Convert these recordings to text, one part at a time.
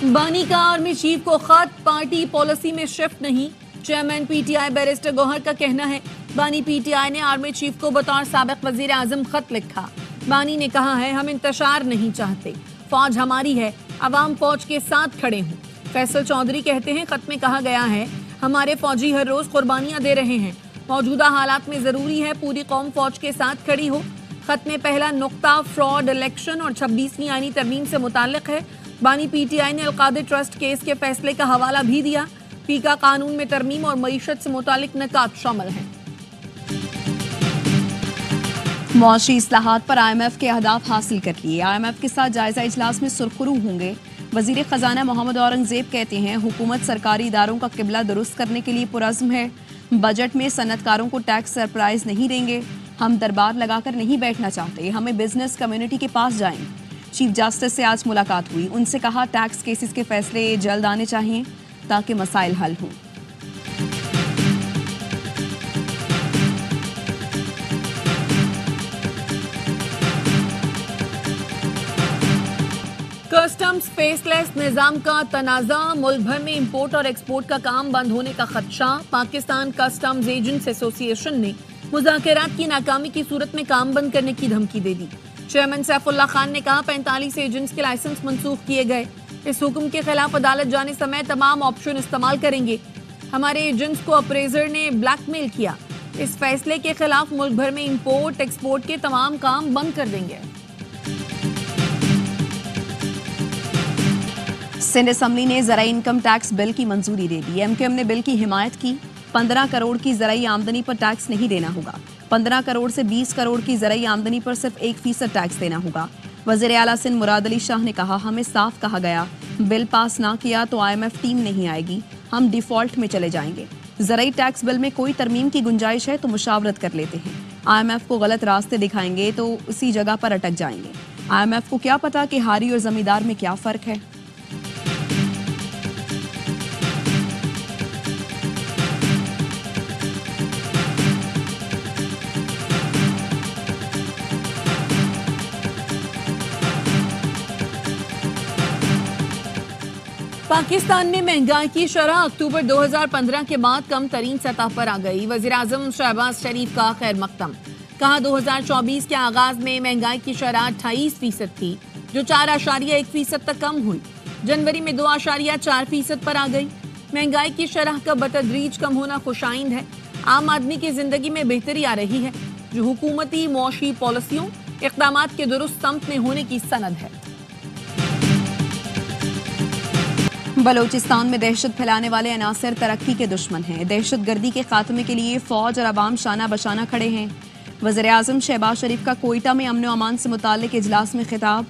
بانی کا army chief کو خط، پارٹی پالیسی میں شفٹ نہیں۔ Chairman P T I barrister Gohar کا کہنا ہے بانی پی ٹی آئی نے آرمی چیف کو بطور سابق وزیر اعظم خط لکھا۔ بانی نے کہا ہے ہم انتشار نہیں چاہتے، فوج ہماری ہے، عوام فوج کے ساتھ کھڑے ہوں۔ فیصل چودھری کہتے ہیں خط میں کہا گیا ہے ہمارے فوجی ہر روز قربانیاں دے رہے ہیں، موجودہ حالات میں ضروری ہے پوری قوم فوج کے ساتھ کھڑی ہو۔ خط میں پہلا نقطہ فراڈ الیکشن اور 26ویں آئینی ترمیم سے متعلق ہے۔ بانی پی ٹی آئی نے القادر ٹرسٹ کیس کے فیصلے کا حوالہ بھی دیا۔ پی کا قانون میں ترمیم اور معیشت سے متعلق نکات شامل ہیں۔ معاشی اصلاحات پر آئی ایم ایف کے اہداف حاصل کر لیے، آئی ایم ایف کے ساتھ جائزہ اجلاس میں سرخرو ہوں گے۔ وزیر خزانہ محمد اورنگزیب کہتے ہیں حکومت سرکاری اداروں کا قبلہ درست کرنے کے لیے پرعزم ہے، بجٹ میں صنعت کاروں کو ٹیکس سرپرائز نہیں دیں گے، ہم دربار لگا کر نہیں بیٹھنا چاہتے، ہمیں بزنس کمیونٹی کے پاس جائیں۔ چیف جسٹس سے آج ملاقات ہوئی، ان سے کہا ٹیکس کیسز کے فیصلے جلد آنے چاہیے تاکہ مسائل حل ہوں۔ کسٹمز فیس لیس نظام کا تنازع، ملک بھر میں امپورٹ اور ایکسپورٹ کا کام بند ہونے کا خدشہ۔ پاکستان کسٹمز ایجنٹس ایسوسی ایشن نے مذاکرات کی ناکامی کی صورت میں کام بند کرنے کی دھمکی دے دی۔ چیئرمین سیف اللہ خان نے کہا 45 ایجنٹس کے لائسنس منسوخ کیے گئے، اس حکم کے خلاف عدالت جانے سمیت تمام آپشن استعمال کریں گے۔ ہمارے ایجنٹس کو اپریزر نے بلیک میل کیا، اس فیصلے کے خلاف ملک بھر میں امپورٹ ایکسپورٹ کے تمام کام بند کر دیں گے۔ سندھ اسمبلی نے زرعی انکم ٹیکس بل کی منظوری دے دی، ایم کیو ایم نے بل کی حمایت کی۔ 15 کروڑ کی زرعی آمدنی پر ٹیکس نہیں دینا ہوگا، 15 کروڑ سے 20 کروڑ کی زرعی آمدنی پر صرف 1% ٹیکس دینا ہوگا۔ وزیر اعلیٰ سندھ مراد علی شاہ نے کہا ہمیں صاف کہا گیا بل پاس نہ کیا تو آئی ایم ایف ٹیم نہیں آئے گی، ہم ڈیفالٹ میں چلے جائیں گے۔ زرعی ٹیکس بل میں کوئی ترمیم کی گنجائش ہے تو مشاورت کر لیتے ہیں، آئی ایم ایف کو غلط راستے دکھائیں گے تو اسی جگہ پر اٹک جائیں گے۔ آئی ایم ایف کو کیا پتا کہ ہاری اور زمیندار میں کیا فرق ہے۔ پاکستان میں مہنگائی کی شرح اکتوبر 2015 کے بعد کم ترین سطح پر آ گئی۔ وزیر اعظم شہباز شریف کا خیر مقدم، کہا 2024 کے آغاز میں مہنگائی کی شرح 28% تھی جو 4.1% تک کم ہوئی، جنوری میں 2.4% پر آ گئی۔ مہنگائی کی شرح کا بتدریج کم ہونا خوش آئند ہے، عام آدمی کی زندگی میں بہتری آ رہی ہے جو حکومتی معاشی پالیسیوں اقدامات کے درست سمت میں ہونے کی سند ہے۔ بلوچستان میں دہشت پھیلانے والے عناصر ترقی کے دشمن ہیں، دہشت گردی کے خاتمے کے لیے فوج اور عوام شانہ بشانہ کھڑے ہیں۔ وزیر اعظم شہباز شریف کا کوئٹہ میں امن و امان سے متعلق اجلاس میں خطاب،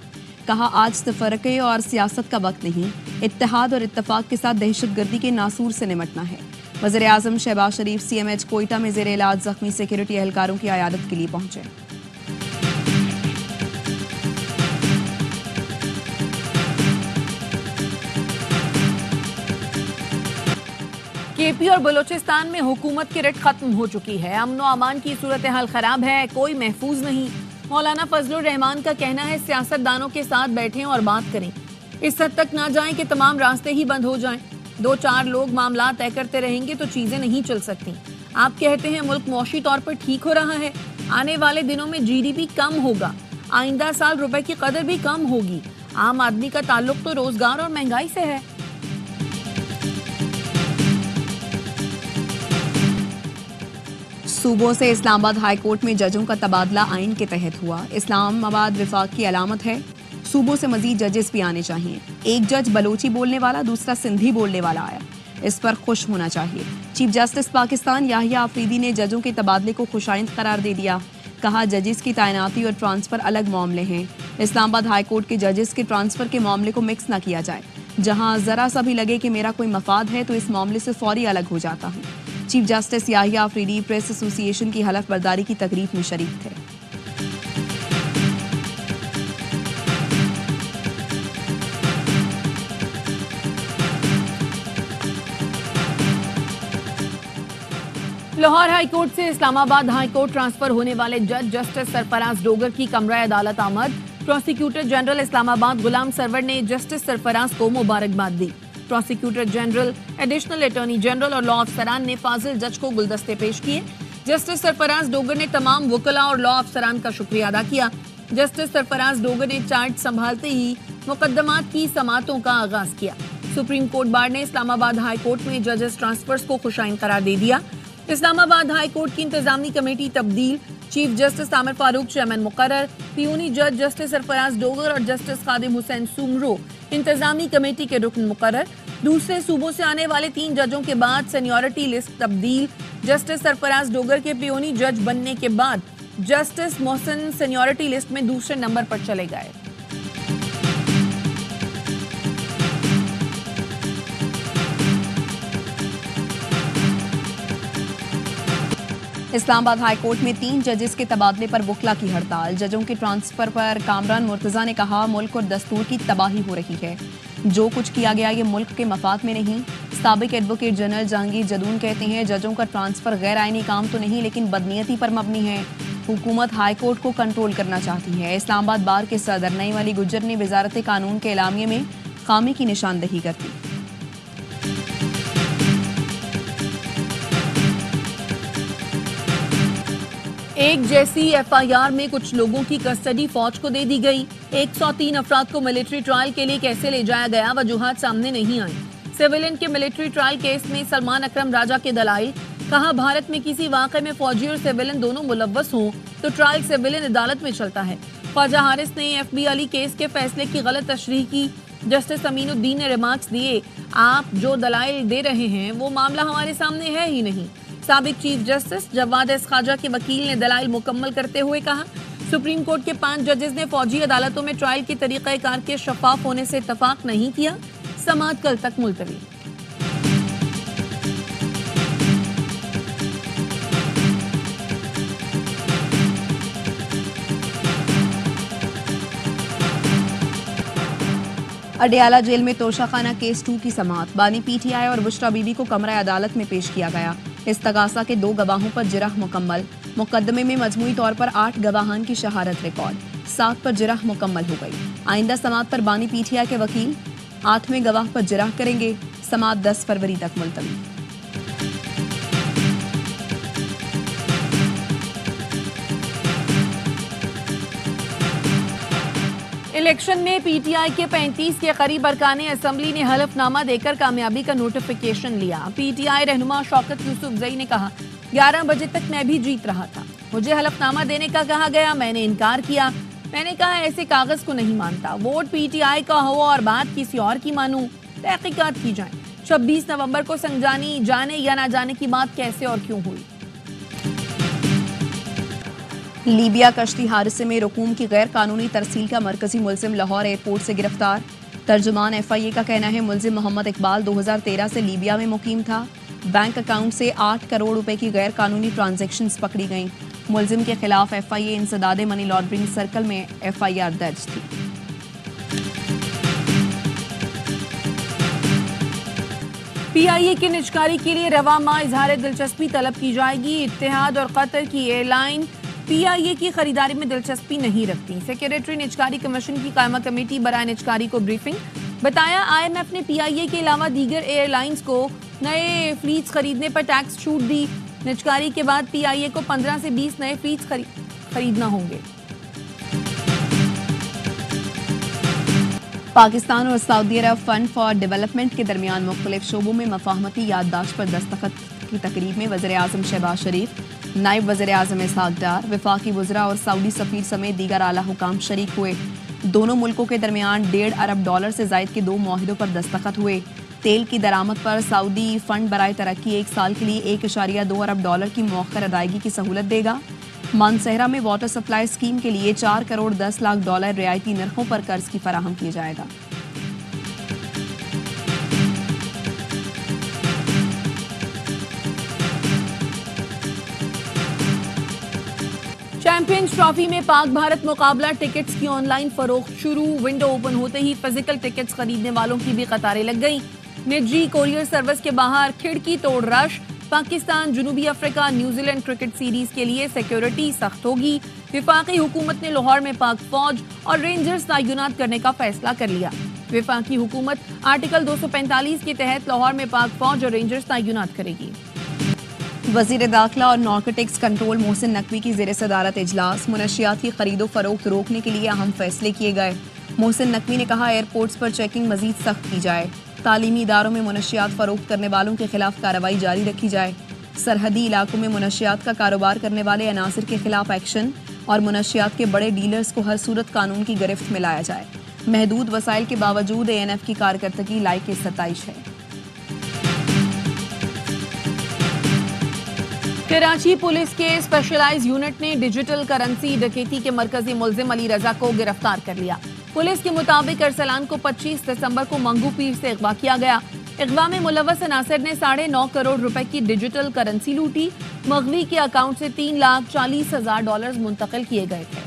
کہا آج تفرقے اور سیاست کا وقت نہیں، اتحاد اور اتفاق کے ساتھ دہشت گردی کے ناسور سے نمٹنا ہے۔ وزیر اعظم شہباز شریف سی ایم ایچ کوئٹہ میں زیر علاج زخمی سیکورٹی اہلکاروں کی عیادت کے لیے پہنچے۔ کے پی اور بلوچستان میں حکومت کی رٹ ختم ہو چکی ہے، امن و امان کی صورتحال خراب ہے، کوئی محفوظ نہیں۔ مولانا فضل الرحمان کا کہنا ہے سیاست دانوں کے ساتھ بیٹھیں اور بات کریں، اس حد تک نہ جائیں کہ تمام راستے ہی بند ہو جائیں۔ 2-4 لوگ معاملات طے کرتے رہیں گے تو چیزیں نہیں چل سکتی۔ آپ کہتے ہیں ملک معاشی طور پر ٹھیک ہو رہا ہے، آنے والے دنوں میں جی ڈی پی کم ہوگا، آئندہ سال روپے کی قدر بھی کم ہوگی۔ عام آدمی کا تعلق تو روزگار اور مہنگائی سے ہے۔ صوبوں سے اسلام آباد ہائی کورٹ میں ججوں کا تبادلہ آئین کے تحت ہوا، اسلام آباد وفاق کی علامت ہے، صوبوں سے مزید ججز بھی آنے چاہیے۔ ایک جج بلوچی بولنے والا، دوسرا سندھی بولنے والا آیا، اس پر خوش ہونا چاہیے۔ چیف جسٹس پاکستان یاہیا آفریدی نے ججوں کے تبادلے کو خوش آئند قرار دے دیا، کہا ججز کی تعیناتی اور ٹرانسفر الگ معاملے ہیں، اسلام آباد ہائی کورٹ کے ججز کے ٹرانسفر کے معاملے کو مکس نہ کیا جائے، جہاں ذرا سا بھی لگے کہ میرا کوئی مفاد ہے تو اس معاملے سے فوری الگ ہو جاتا ہوں۔ Chief justice Yahya Afridi press ایسوسی ایشن کی حلف برداری کی تقریب میں شریک تھے۔ لاہور ہائی کورٹ سے اسلام آباد ہائی کورٹ ٹرانسفر ہونے والے جج جسٹس سرفراز ڈوگر کی کمرہ عدالت آمد، پروسیکیوٹر جنرل اسلام آباد غلام سرور نے جسٹس سرفراز کو مبارکباد دی۔ Prosecutor general, additional attorney general اور لا افسران نے فاضل جج کو گلدستے پیش کیے۔ جسٹس سرفراز ڈوگر نے تمام وکلاء اور لا افسران کا شکریہ ادا کیا۔ جسٹس سرفراز ڈوگر نے چارج سنبھالتے ہی مقدمات کی سماعتوں کا آغاز کیا۔ سپریم کورٹ بار نے اسلام آباد ہائی کورٹ میں ججز ٹرانسفرز کو خوشائن قرار دے دیا۔ اسلام آباد ہائی کورٹ کی انتظامی کمیٹی تبدیل، چیف جسٹس عامر فاروق چیئرمین مقرر، پیونی جج جسٹس سرفراز ڈوگر اور جسٹس خادم حسین سومرو انتظامی کمیٹی کے رکن مقرر۔ دوسرے صوبوں سے آنے والے 3 ججوں کے بعد سینیورٹی لسٹ تبدیل، جسٹس سرفراز ڈوگر کے پیونی جج بننے کے بعد جسٹس محسن سینیورٹی لسٹ میں دوسرے نمبر پر چلے گئے۔ اسلام آباد ہائی کورٹ میں 3 ججز کے تبادلے پر وکلا کی ہڑتال۔ ججوں کے ٹرانسفر پر کامران مرتضیٰ نے کہا ملک اور دستور کی تباہی ہو رہی ہے، جو کچھ کیا گیا یہ ملک کے مفاد میں نہیں۔ سابق ایڈوکیٹ جنرل جہانگیر جدون کہتے ہیں ججوں کا ٹرانسفر غیر آئینی کام تو نہیں لیکن بدنیتی پر مبنی ہے۔ حکومت ہائی کورٹ کو کنٹرول کرنا چاہتی ہے۔ اسلام آباد بار کے صدر نعیم علی گجر نے وزارت قانون کے اعلامیے میں خامی کی نشاندہی کر دی۔ ایک جیسی ایف آئی آر میں کچھ لوگوں کی کسٹڈی فوج کو دے دی گئی۔ 103 افراد کو ملٹری ٹرائل کے لیے کیسے لے جایا گیا وجوہات سامنے نہیں آئیں۔ سیویلین کے ملٹری ٹرائل کیس میں سلمان اکرم راجہ کے دلائل، کہا بھارت میں کسی واقعے میں فوجی اور سیویلین دونوں ملوث ہوں تو ٹرائل سیویلین عدالت میں چلتا ہے۔ خواجہ حارث نے ایف بی علی کیس کے فیصلے کی غلط تشریح کی۔ جسٹس امین الدین نے ریمارکس دیے، آپ جو دلائل دے رہے ہیں وہ معاملہ ہمارے سامنے ہے ہی نہیں۔ سابق چیف جسٹس جواد ایس خواجہ کے وکیل نے دلائل مکمل کرتے ہوئے کہا سپریم کورٹ کے 5 ججز نے فوجی عدالتوں میں ٹرائل کے طریقہ کار کے شفاف ہونے سے اتفاق نہیں کیا۔ سماعت کل تک ملتوی۔ اڈیالہ جیل میں توشہ خانہ کیس 2 کی سماعت۔ بانی پی ٹی آئی اور بشرا بی بی کو کمرہ عدالت میں پیش کیا گیا۔ استغاثہ کے 2 گواہوں پر جرح مکمل۔ مقدمے میں مجموعی طور پر 8 گواہان کی شہادت ریکارڈ، 7 پر جرح مکمل ہو گئی۔ آئندہ سماعت پر بانی پی ٹی آئی کے وکیل 8ویں گواہ پر جرح کریں گے۔ سماعت 10 فروری تک ملتوی۔ الیکشن میں پی ٹی آئی کے 35 کے قریب ارکان اسمبلی نے حلف نامہ دے کر کامیابی کا نوٹیفیکیشن لیا۔ پی ٹی آئی رہنما شوکت یوسف زئی نے کہا 11 بجے تک میں بھی جیت رہا تھا، مجھے حلف نامہ دینے کا کہا گیا، میں نے انکار کیا۔ میں نے کہا ایسے کاغذ کو نہیں مانتا، ووٹ پی ٹی آئی کا ہو اور بات کسی اور کی مانوں، تحقیقات کی جائیں۔ 26 نومبر کو سنجانی جانے یا نہ جانے کی بات کیسے اور کیوں ہوئی؟ لیبیا کشتی حادثے میں رقوم کی غیر قانونی ترسیل کا مرکزی ملزم لاہور ایئرپورٹ سے گرفتار۔ ترجمان ایف آئی اے کا کہنا ہے ملزم محمد اقبال 2013 سے لیبیا میں مقیم تھا۔ بینک اکاؤنٹ سے 8 کروڑ روپے کی غیر قانونی ٹرانزیکشنز پکڑی گئیں۔ ملزم کے خلاف ایف آئی اے انسداد منی لانڈرنگ سرکل میں ایف آئی آر درج تھی۔ پی آئی اے کی نجکاری کے لیے رواں ماہ اظہار دلچسپی طلب کی جائے گی۔ اتحاد اور قطر کی ایئر لائن پی آئی اے کی خریداری میں دلچسپی نہیں رکھتی۔ سیکریٹری نجکاری کمیشن کی قائمہ کمیٹی برائے نجکاری کو بریفنگ۔ بتایا آئی ایم ایف نے پی آئی اے کے علاوہ دیگر ایئر لائنز کو نئے فلیٹس خریدنے پر ٹیکس چھوٹ دی۔ نجکاری کے بعد پی آئی اے کو 15 سے 20 نئے فلیٹس خریدنا ہوں گے۔ پاکستان اور سعودی عرب فنڈ فار ڈیولپمنٹ کے درمیان مختلف شعبوں میں مفاہمتی یادداشت پر دستخط کی تقریب میں وزیر اعظم شہباز شریف، نائب وزیر اعظم اسحاق ڈار، وفاقی وزراء اور سعودی سفیر سمیت دیگر اعلیٰ حکام شریک ہوئے۔ دونوں ملکوں کے درمیان $1.5 ارب سے زائد کے 2 معاہدوں پر دستخط ہوئے۔ تیل کی درآمد پر سعودی فنڈ برائے ترقی 1 سال کے لیے $1.2 ارب کی مؤخر ادائیگی کی سہولت دے گا۔ مانسہرہ میں واٹر سپلائی اسکیم کے لیے $4 کروڑ 10 لاکھ رعایتی نرخوں پر قرض کی فراہم کیا جائے گا۔ چیمپئنز ٹرافی میں پاک بھارت مقابلہ ٹکٹس کی آن لائن فروخت شروع۔ ونڈو اوپن ہوتے ہی فزیکل ٹکٹس خریدنے والوں کی بھی قطاریں لگ گئیں۔ نجی کوریئر سروس کے باہر کھڑکی توڑ رش۔ پاکستان جنوبی افریقہ نیوزی لینڈ کرکٹ سیریز کے لیے سیکیورٹی سخت ہوگی۔ وفاقی حکومت نے لاہور میں پاک فوج اور رینجرز تعینات کرنے کا فیصلہ کر لیا۔ وفاقی حکومت آرٹیکل 245 کے تحت لاہور میں پاک فوج اور رینجرز تعینات کرے گی۔ وزیر داخلہ اور نارکوٹکس کنٹرول محسن نقوی کی زیر صدارت اجلاس، منشیات کی خرید و فروخت روکنے کے لیے اہم فیصلے کیے گئے۔ محسن نقوی نے کہا ایئرپورٹس پر چیکنگ مزید سخت کی جائے، تعلیمی اداروں میں منشیات فروخت کرنے والوں کے خلاف کارروائی جاری رکھی جائے، سرحدی علاقوں میں منشیات کا کاروبار کرنے والے عناصر کے خلاف ایکشن اور منشیات کے بڑے ڈیلرز کو ہر صورت قانون کی گرفت میں لایا جائے۔ محدود وسائل کے باوجود ANF کی کارکردگی لائق ستائش ہے۔ کراچی پولیس کے اسپیشلائز یونٹ نے ڈیجیٹل کرنسی ڈکیتی کے مرکزی ملزم علی رضا کو گرفتار کر لیا۔ پولیس کے مطابق ارسلان کو 25 دسمبر کو منگو پیر سے اغوا کیا گیا۔ اغوا میں ملوث عناصر نے 9.5 کروڑ روپے کی ڈیجیٹل کرنسی لوٹی۔ مغوی کے اکاؤنٹ سے $3,40,000 منتقل کیے گئے تھے۔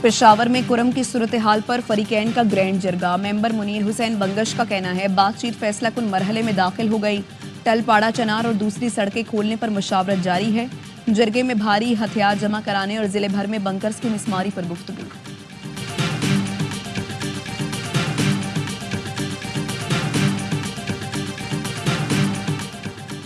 پشاور میں کرم کی صورتحال پر فریقین کا گرینڈ جرگہ، ممبر منیر حسین بنگش کا کہنا ہے بات چیت فیصلہ کن مرحلے میں داخل ہو گئی، ٹل پاڑا چنار اور دوسری سڑکیں کھولنے پر مشاورت جاری ہے۔ جرگے میں بھاری ہتھیار جمع کرانے اور ضلع بھر میں بنکرز کی مسماری پر گفتگو۔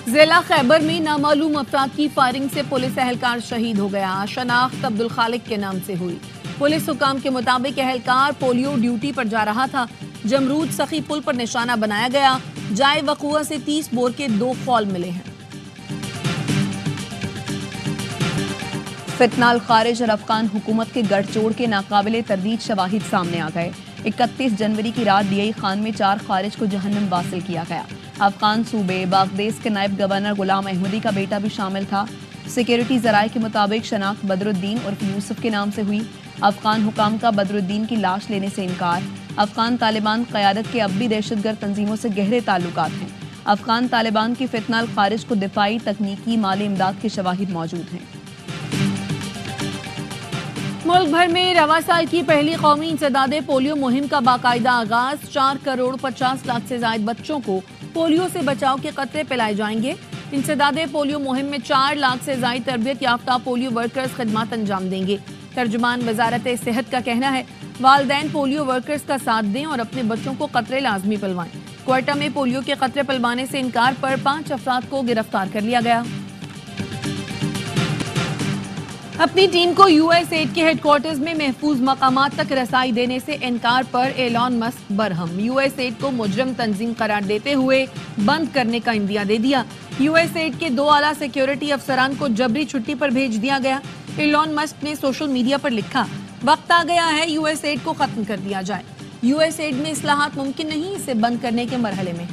ضلع خیبر میں نامعلوم افراد کی فائرنگ سے پولیس اہلکار شہید ہو گیا۔ شناخت عبدالخالق کے نام سے ہوئی۔ پولیس حکام کے مطابق اہلکار پولیو ڈیوٹی پر جا رہا تھا۔ جمرود سخی پل پر نشانہ بنایا گیا۔ جائے وقوع سے 30 بور کے 2 خول ملے ہیں۔ فتنہ الخارج اور افغان حکومت کے گٹھ جوڑ کے ناقابل تردید شواہد سامنے آ گئے۔ 31 جنوری کی رات ڈی آئی خان میں 4 خارج کو جہنم واصل کیا گیا۔ افغان صوبے باغدیس کے نائب گورنر غلام احمدی کا بیٹا بھی شامل تھا۔ سیکیورٹی ذرائع کے مطابق شناخت بدر الدین عرف یوسف کے نام سے ہوئی۔ افغان حکام کا بدر الدین کی لاش لینے سے انکار۔ افغان طالبان قیادت کے اب بھی دہشت گرد تنظیموں سے گہرے تعلقات ہیں۔ افغان طالبان کی فتنہ الخارج کو دفاعی، تکنیکی، مالی امداد کے شواہد موجود ہیں۔ ملک بھر میں رواں سال کی پہلی قومی انسداد پولیو مہم کا باقاعدہ آغاز۔ 4,50,00,000 سے زائد بچوں کو پولیو سے بچاؤ کے قطرے پلائے جائیں گے۔ انسداد پولیو مہم میں 4 لاکھ سے زائد تربیت یافتہ پولیو ورکرز خدمات انجام دیں گے۔ ترجمان وزارت صحت کا کہنا ہے والدین پولیو ورکرز کا ساتھ دیں اور اپنے بچوں کو قطرے لازمی پلوائیں۔ کوئٹہ میں پولیو کے قطرے پلوانے سے انکار پر 5 افراد کو گرفتار کر لیا گیا۔ اپنی ٹیم کو USAID کے ہیڈ کوارٹرز میں محفوظ مقامات تک رسائی دینے سے انکار پر ایلون مسک برہم۔ USAID کو مجرم تنظیم قرار دیتے ہوئے بند کرنے کا اندیا دے دیا۔ USAID کے 2 اعلیٰ سیکیورٹی افسران کو جبری چھٹی پر بھیج دیا گیا۔ ایلون مسک نے سوشل میڈیا پر لکھا وقت آ گیا ہے USAID کو ختم کر دیا جائے۔ USAID میں اصلاحات ممکن نہیں، اسے بند کرنے کے مرحلے میں۔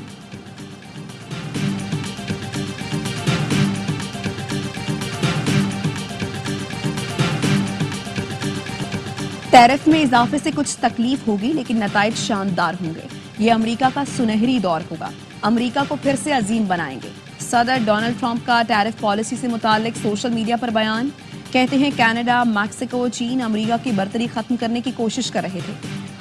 ٹیرف میں اضافے سے کچھ تکلیف ہوگی لیکن نتائج شاندار ہوں گے۔ یہ امریکہ کا سنہری دور ہوگا، امریکہ کو پھر سے عظیم بنائیں گے۔ صدر ڈونلڈ ٹرمپ کا ٹیرف پالیسی سے متعلق سوشل میڈیا پر بیان، کہتے ہیں کینیڈا، میکسیکو، چین امریکہ کی برتری ختم کرنے کی کوشش کر رہے تھے۔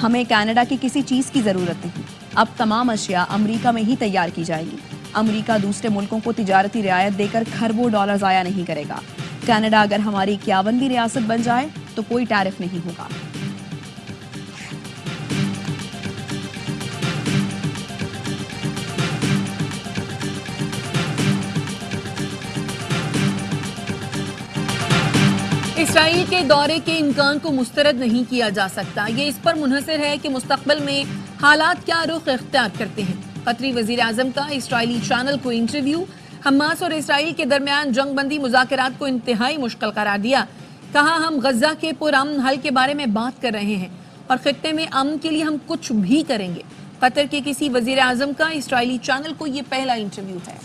ہمیں کینیڈا کی کسی چیز کی ضرورت نہیں، اب تمام اشیاء امریکہ میں ہی تیار کی جائیں گی۔ امریکہ دوسرے ملکوں کو تجارتی رعایت دے کر کھربوں ڈالر ضائع نہیں کرے گا۔ کینیڈا اگر ہماری 51ویں ریاست بن جائے تو کوئی ٹیرف نہیں ہوگا۔ اسرائیل کے دورے کے امکان کو مسترد نہیں کیا جا سکتا۔ یہ اس پر منحصر ہے کہ مستقبل میں حالات کیا رخ اختیار کرتے ہیں۔ قطری وزیر اعظم کا اسرائیلی چینل کو انٹرویو، حماس اور اسرائیل کے درمیان جنگ بندی مذاکرات کو انتہائی مشکل قرار دیا۔ کہا ہم غزہ کے پرامن حل کے بارے میں بات کر رہے ہیں اور خطے میں امن کے لیے ہم کچھ بھی کریں گے۔ قطر کے کسی وزیر اعظم کا اسرائیلی چینل کو یہ پہلا انٹرویو ہے۔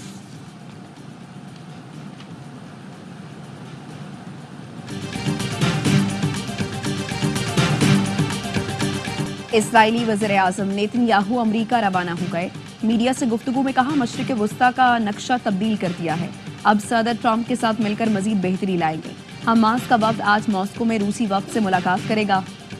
اسرائیلی وزیر اعظم نیتن یاہو امریکہ روانہ ہو گئے۔ میڈیا سے گفتگو میں کہا مشرق وسطیٰ کا نقشہ تبدیل کر دیا ہے، اب صدر ٹرمپ کے ساتھ مل کر مزید بہتری لائیں گے۔ حماس کا وفد آج ماسکو میں روسی وفد سے ملاقات کرے گا۔